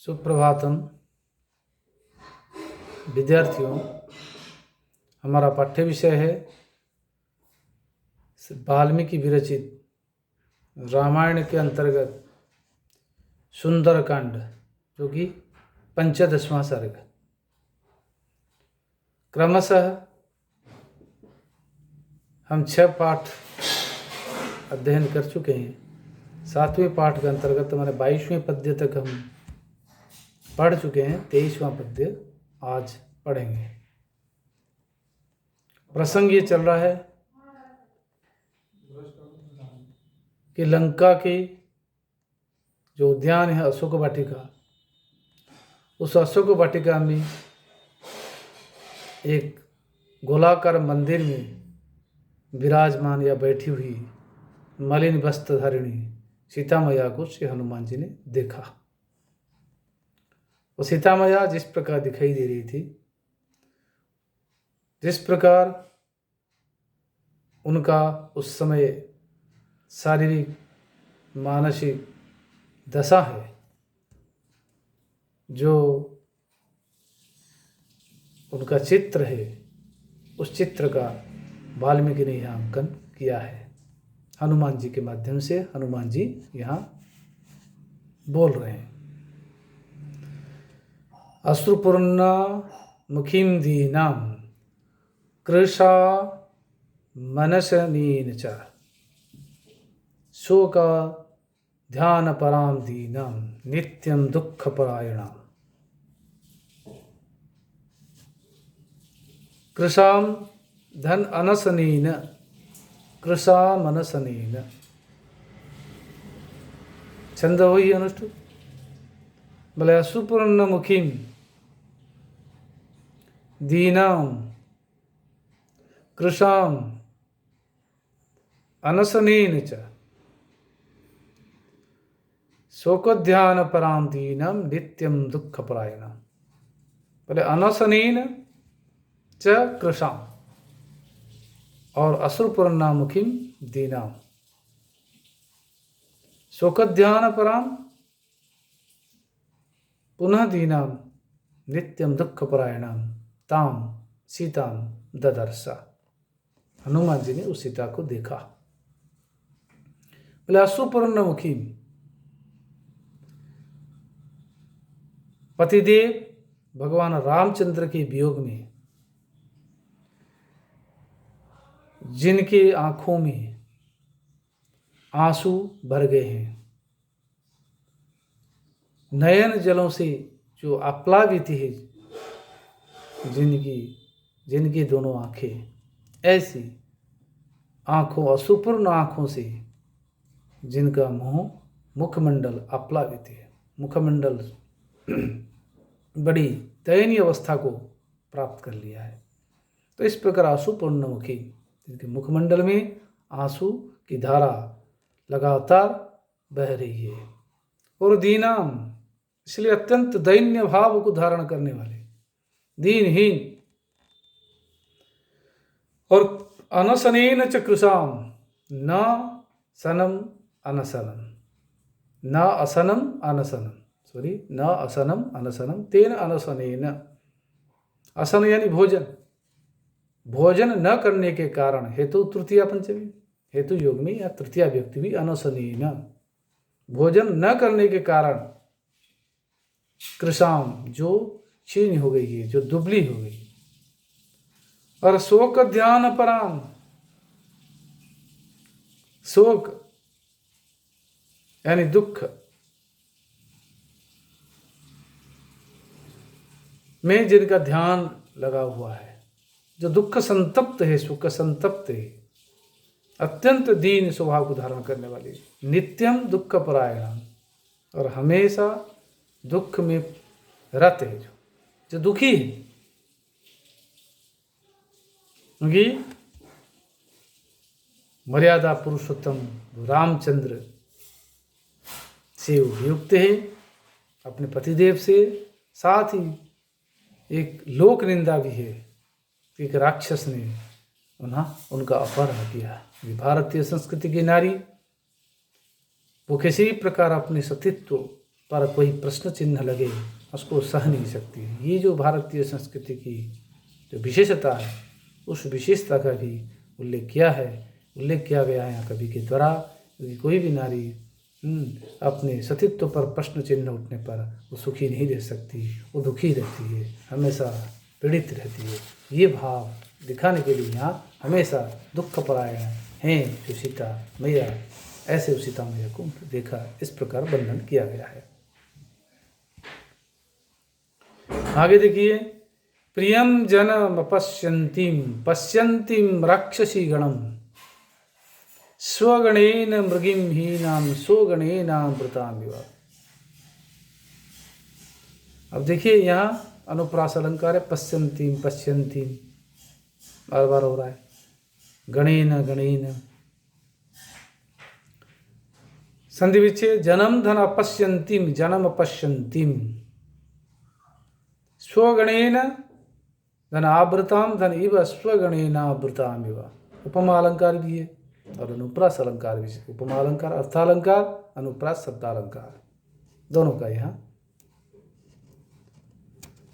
सुप्रभातम विद्यार्थियों। हमारा पाठ्य विषय है वाल्मीकि विरचित रामायण के अंतर्गत सुंदरकांड, जो कि 15वां सर्ग। क्रमशः हम 6 पाठ अध्ययन कर चुके हैं। 7वें पाठ के अंतर्गत हमारे 22वें पद्य तक हम पढ़ चुके हैं। 23वां पद्य आज पढ़ेंगे। प्रसंग ये चल रहा है कि लंका के जो उद्यान है अशोक वाटिका, उस अशोक वाटिका में एक गोलाकार मंदिर में विराजमान या बैठी हुई मलिन वस्त्रधारिणी सीता मैया को श्री हनुमान जी ने देखा। वो सीता मैया जिस प्रकार दिखाई दे रही थी, जिस प्रकार उनका उस समय शारीरिक मानसिक दशा है, जो उनका चित्र है, उस चित्र का वाल्मीकि ने यहाँ अंकन किया है। हनुमान जी के माध्यम से हनुमान जी यहाँ बोल रहे हैं। अश्रुपूर्णा मुखीं दीनां कृशा मनसनीन च शोक ध्यान परां दीनां नित्यं दुःखपरायणां कृशां धन अनसनीन कृशा मनसनीन। छंद वही अनुष्ठुप। बोले अश्रुपूर्ण मुखीं दीनां कृशां अनसनीन च शोकोध्यान परां दीनां नित्यं दुःखपरायणां। बोले अनसनीन च कृशां और अश्रुपूर्णा मुखीं दीनां शोकोध्यान परां पुनः दीनां नित्यं दुःखपरायणां तां सीतां ददर्श। हनुमान जी ने उस सीता को देखा। बोले अश्रुपूर्ण मुखी, पतिदेव भगवान रामचंद्र के वियोग में जिनके आंखों में आंसू भर गए हैं, नयन जलों से जो आप्लावित है जिनकी दोनों आंखें, ऐसी आंखों अश्रुपूर्ण आंखों से जिनका मुखमंडल आप्लावित है, मुखमंडल बड़ी दयनीय अवस्था को प्राप्त कर लिया है। तो इस प्रकार अश्रुपूर्ण मुखी, जिनके मुखमंडल में आंसू की धारा लगातार बह रही है, और दीनाम, इसलिए अत्यंत दैन्य भाव को धारण करने वाले, दीनहीन, और अनसनेन च कृशाम, न सनम अनसनम, न असनम अनसनम, न असनम अनसनम, तेन अनसनेन। असन यानी भोजन, भोजन न करने के कारण, हेतु तृतीया पंचमी, हेतु योग में या तृतीया व्यक्ति भी अनसनेन, भोजन न करने के कारण कृशाम, जो क्षीण हो गई है, जो दुबली हो गई, और शोक ध्यान पराम, शोक यानी दुख में जिनका ध्यान लगा हुआ है, जो दुख संतप्त है, सुख संतप्त है, अत्यंत दीन स्वभाव को धारण करने वाली, नित्यम दुख परायण, और हमेशा दुख में रत है, जो दुखी है। क्योंकि मर्यादा पुरुषोत्तम रामचंद्र से युक्त है, अपने पतिदेव से, साथ ही एक लोक निंदा भी है कि एक राक्षस ने उनका अपहरण किया। भारतीय संस्कृति की नारी वो किसी प्रकार अपने सतीत्व पर कोई प्रश्न चिन्ह लगे उसको सह नहीं सकती। ये जो भारतीय संस्कृति की जो विशेषता है उस विशेषता का भी उल्लेख किया गया है यहाँ कवि के द्वारा। क्योंकि कोई भी नारी अपने सतीत्व पर प्रश्न चिन्ह उठने पर वो सुखी नहीं रह सकती, वो दुखी रहती है, हमेशा पीड़ित रहती है। ये भाव दिखाने के लिए यहाँ हमेशा दुख परायण हैं जो सीता मैया, ऐसे उस सीता मैया को देखा, इस प्रकार वर्णन किया गया है। आगे देखिए, प्रियम जनम पश्यन्तीम राक्षसी गणम स्वगणेन मृगिम हीनाम स्वगणेनामृतामिव। अब देखिए यहाँ अनुप्रास अलंकार है, पश्यन्तीम बार बार हो रहा है, गणेन संधि विच्छेद, जन्म धन अपश्यन्तीम जन्म अपश्यन्तीम, स्वगणेन धन आवृताम धन इव स्वगणेनावृताम इव। उपमा अलंकार भी है और अनुप्रास अलंकार भी। उपमा अलंकार अर्थालंकार, अनुप्रास शब्दालंकार, दोनों का यहाँ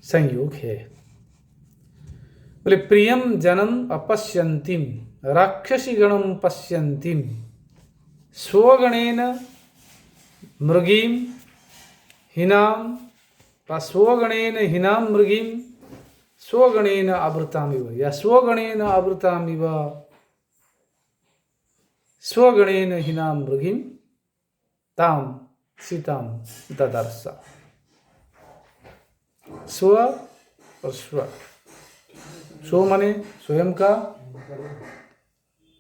संयोग है। बोले प्रियम जनम अपश्यन्तीम राक्षसी गणम पश्यन्तीम स्वगणेन मृगीम हिनाम स्वगणेन हिनाम मृगीम स्वगणेन आवृतामिव, या स्वगणेन आवृतामिव स्वगणेन हिनाम मृगीम ताम सीताम ददर्श। स्व और स्व मने स्वयं का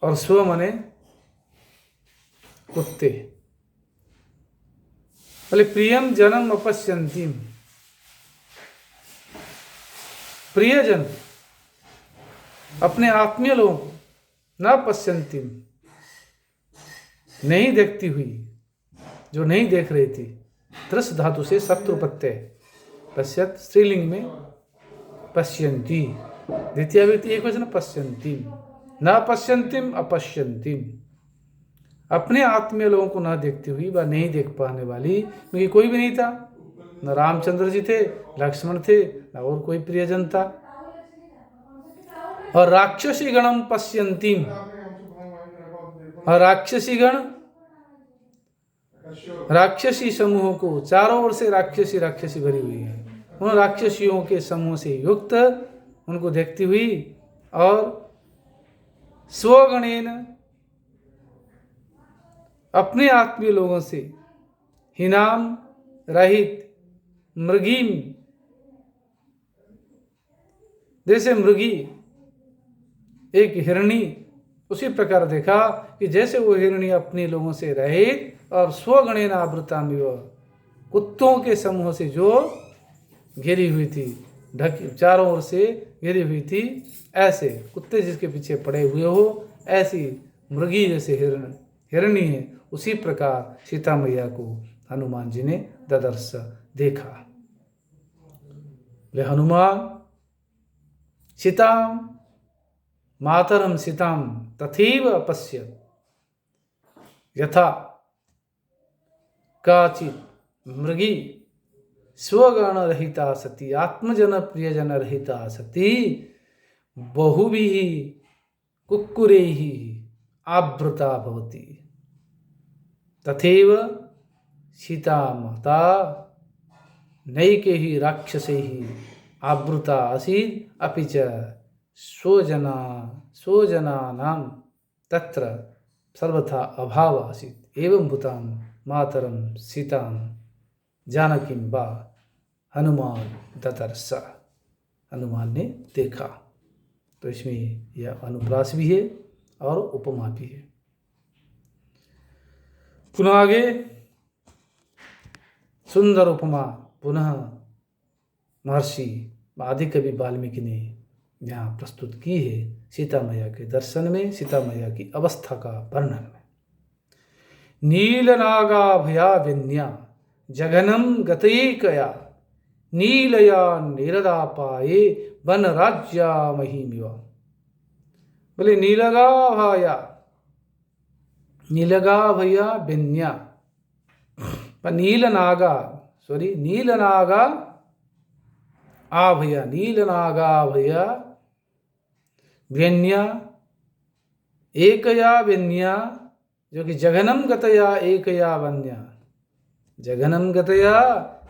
और स्व मने कुत्ते। बोले प्रियम जनम अपश्यन्तीम, प्रियजन अपने आत्मीय लोगों को न पश्यन्तीम नहीं देखती हुई, जो नहीं देख रही थी। दृश धातु से शत्रु प्रत्यय, पश्यत स्त्रीलिंग में पश्यन्ती, द्वितीय व्यक्ति एक वचन पश्यन्तीम, न पश्यन्तीम अपश्यन्तीम, अपने आत्मीय लोगों को न देखती हुई व नहीं देख पाने वाली, क्योंकि कोई भी नहीं था, न रामचंद्र जी थे, लक्ष्मण थे, न और कोई प्रियजन था। और राक्षसी गणम पश्यन्तीम, और राक्षसी गण राक्षसी समूहों को, चारों ओर से राक्षसी भरी हुई है, उन राक्षसियों के समूह से युक्त उनको देखती हुई, और स्वगणेन अपने आत्मीय लोगों से, हिनाम रहित, मृगीम जैसे मृगी एक हिरणी, उसी प्रकार देखा कि जैसे वो हिरणी अपने लोगों से रहित और स्वगणेन आवृतामिव कुत्तों के समूह से जो घिरी हुई थी, ढकी चारों ओर से घिरी हुई थी, ऐसे कुत्ते जिसके पीछे पड़े हुए हो, ऐसी मृगी जैसे हिरणी है, उसी प्रकार सीता मैया को हनुमान जी ने ददर्श देखा। ले हनुमान सीताम मातरम सीताम तथैव अपश्यत् यथा काचित् मृगी स्वगण रहिता सती आत्मजन प्रियजन रहिता सती बहुभिः कुक्कुरैः आवृता भवति तथैव सीता माता नैकैः राक्षसैः आवृता आसीत् अपि च स्वजनानां तत्र सर्वथा अभाव आसीत् एवं भूतां मातरं सीतां जानकीं वा हनुमान ददर्श, हनुमान ने देखा। तो इसमें यह अनुप्रास भी है और उपमा भी है। पुनः आगे सुंदर उपमा पुनः महर्षि आदि कवि वाल्मीकि ने यहाँ प्रस्तुत की है सीता मैया के दर्शन में, सीता मैया की अवस्था का वर्णन में। नीलनागा भया विन्या जघनम गतैकया नीलया निरदापाये वन राज्या महिमिव। बोले नीलगा भया विन्या, नील नागा सॉरी नीलनागा आभया, नीलनागाभया व्यन्या एकया व्यन्या, जो कि जघनम गतया एकया वन्या, जघनम गतया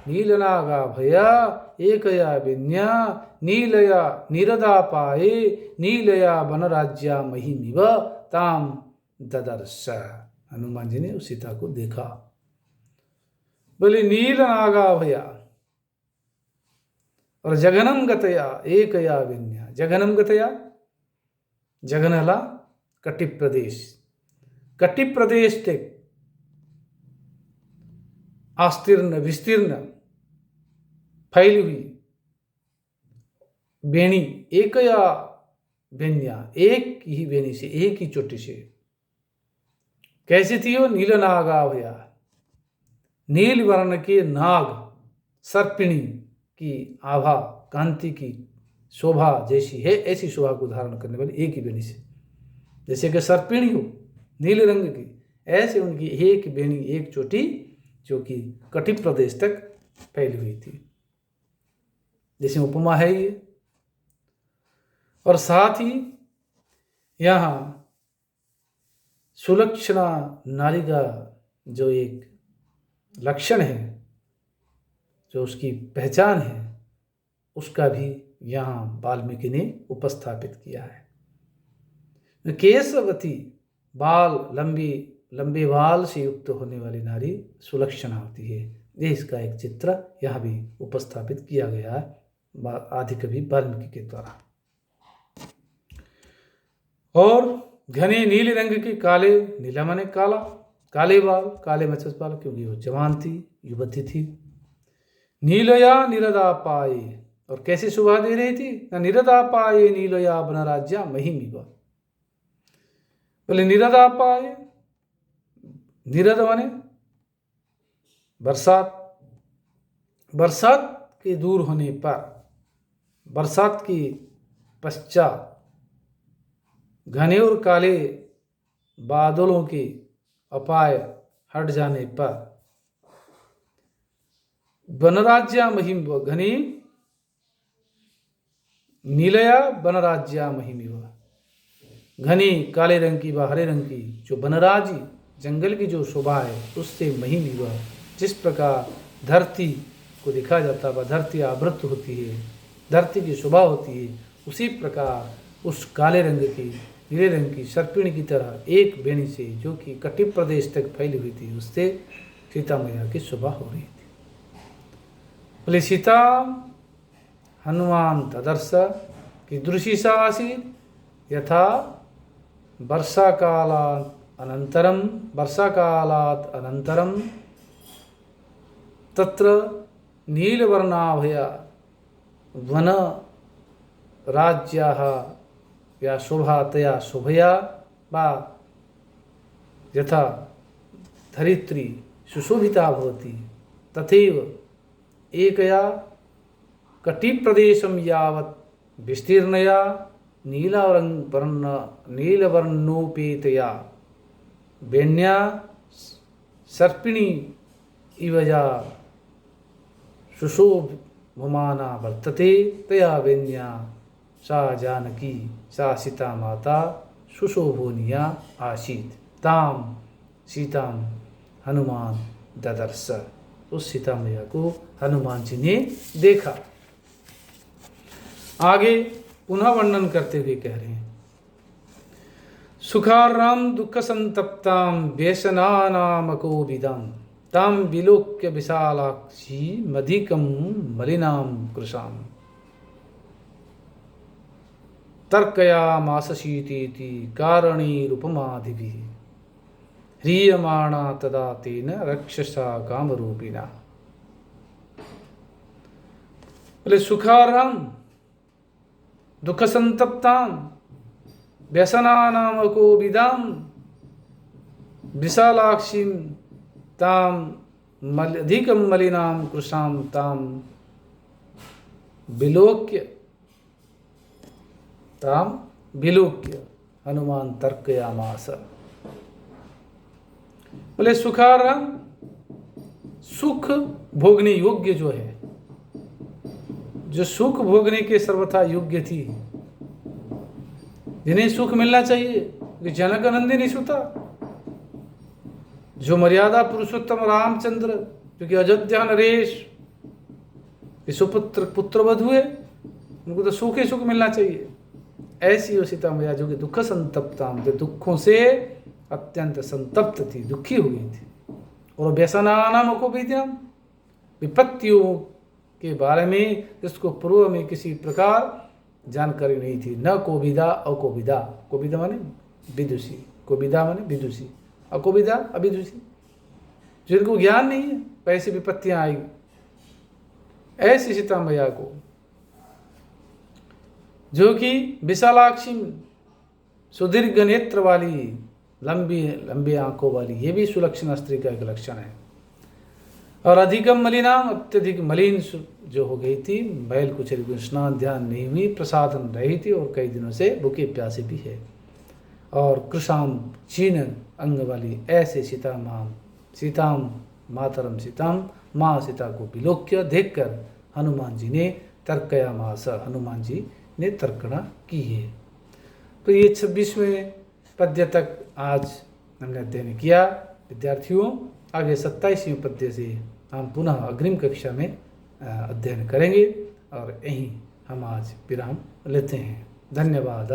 नीलनागाभया एकया व्यन्या नीलया निरदापाये नीलया वनराज्या महिमिव ताम ददर्श। हनुमान जी ने उस सीता को देखा। बोले नीलनागाभया और जघनम गतया एकया विन्या। जघनम गतया, जघनला कटि प्रदेश, कटि प्रदेश तक आस्तीर्ण विस्तीर्ण फैली हुई बेणी एकया बेन्या, एक ही बेनी से, एक ही चोटी से। कैसी थी वो? नीलनागाभया, नील वर्ण के नाग सर्पिणी की आभा, कांति की शोभा जैसी है, ऐसी शोभा को धारण करने वाली एक ही बेनी से। जैसे कि सर्पिणी हो नील रंग की, ऐसे उनकी एक बेनी, एक चोटी, जो कि कटि प्रदेश तक फैली हुई थी। जैसे उपमा है ये। और साथ ही यहाँ सुलक्षणा नारी का जो एक लक्षण है, जो उसकी पहचान है, उसका भी यहाँ वाल्मीकि ने उपस्थापित किया है। केशवती, बाल लंबे बाल से युक्त होने वाली नारी सुलक्षणा होती है। ये इसका एक चित्र यहाँ भी उपस्थापित किया गया है आदिकवि वाल्मीकि के द्वारा। और घने नीले रंग के काले, नीला माने काला, काले बाल, काले मच्छर बाल, क्योंकि वो जवान थी, युवती थी। नीलया निरदा पाए, और कैसे शोभा दे रही थी? निरदा पाए नीलया वनराज्या महिमिव। बोले निरदा पाए, निरद माने बरसात, बरसात के दूर होने पर, बरसात के पश्चात घने और काले बादलों के अपाय हट जाने पर, वनराज्या महिम, घनी नीलया वनराज्या महिमिव, घनी काले रंग की व हरे रंग की जो वनराजी जंगल की जो शोभा है, उससे महिमिव, जिस प्रकार धरती को देखा जाता है, धरती आवृत होती है, धरती की शोभा होती है, उसी प्रकार उस काले रंग की, नीले रंग की सर्पिणी की तरह एक बेणी से, जो कि कटि प्रदेश तक फैली हुई थी, उससे सीता मैया की शोभा हो रही थी। बोले सीता हनुमान तदर्श कीदृशी सा आसीत्, यथा वर्षाकालात् अनन्तरं तत्र नीलवर्णाभया वन राज्याः या शोभातया शोभया वा यथा धरित्री सुशोभिता भवति, तथैव एकया कटिप्रदेशं यावत् विस्तीर्णया नीलवर्णोपेतया बेन्या सर्पिणी इव या सुशोभमाना वर्तते, तया वेन्या सा जानकी सा सीता माता सुशोभनीया आसीत्, ताम सीताम हनुमान ददर्श। उस सीता मैया को हनुमान जी ने देखा। आगे पुनः वर्णन करते हुए कह रहे हैं, सुखाराम दुख संतप्ताम व्यसनानामको विदाम ताम विलोक्य विशालाक्षी मधिकम मलिनाम कृशाम तर्कयामास शीतेति कारणीरूपमादिभिः ह्रियमाणा तदा तेन रक्षसा कामरूपिणा। बोले सुखाराम दुख संतप्ताम व्यसनानामको विदाम विशालाक्षी ताम अधिकम मलिनाम कृशाम ताम विलोक्य हनुमान तर्कयामास। बोले सुखाराम, सुख भोगने योग्य जो है, जो सुख भोगने के सर्वथा योग्य थी, जिन्हें सुख मिलना चाहिए, कि जनक नंदिनी सुता, जो मर्यादा पुरुषोत्तम रामचंद्र, जो कि अयोध्या नरेश के सुपुत्र पुत्रवध हुए, उनको तो सुख ही सुख मिलना चाहिए। ऐसी वो सीता मैया जो कि दुख संतप्ताम, जो दुखों से अत्यंत संतप्त थी, दुखी हुई थी। और व्यसनानाम को विपत्तियों के बारे में जिसको पूर्व में किसी प्रकार जानकारी नहीं थी। न कोविदा अकोविदा, कोविदा माने विदुषी, कोविदा माने विदुषी, अकोविदा अविदुषी, जिनको ज्ञान नहीं है कैसी विपत्तियां आएगी। ऐसी सीता मैया को, जो कि विशालाक्षी, सुदीर्घ नेत्र वाली, लंबी लंबी आंखों वाली, ये भी सुलक्षणा स्त्री का एक लक्षण है। और अधिकम मलिनाम, अत्यधिक मलिन जो हो गई थी, बैल कुचल स्नान ध्यान नहीं हुई, प्रसादन रही थी और कई दिनों से भूखे प्यासे भी है। और कृशाम चीन अंग वाली ऐसे सीताम मातरम सीताम, माँ सीता को विलोक्य देखकर हनुमान जी ने तर्कयामास, हनुमान जी ने तर्कना की है। तो ये 26वें पद्य तक आज हमने अध्ययन किया विद्यार्थियों। आगे 27वें पद्य से हम पुनः अग्रिम कक्षा में अध्ययन करेंगे और यहीं हम आज विराम लेते हैं। धन्यवाद।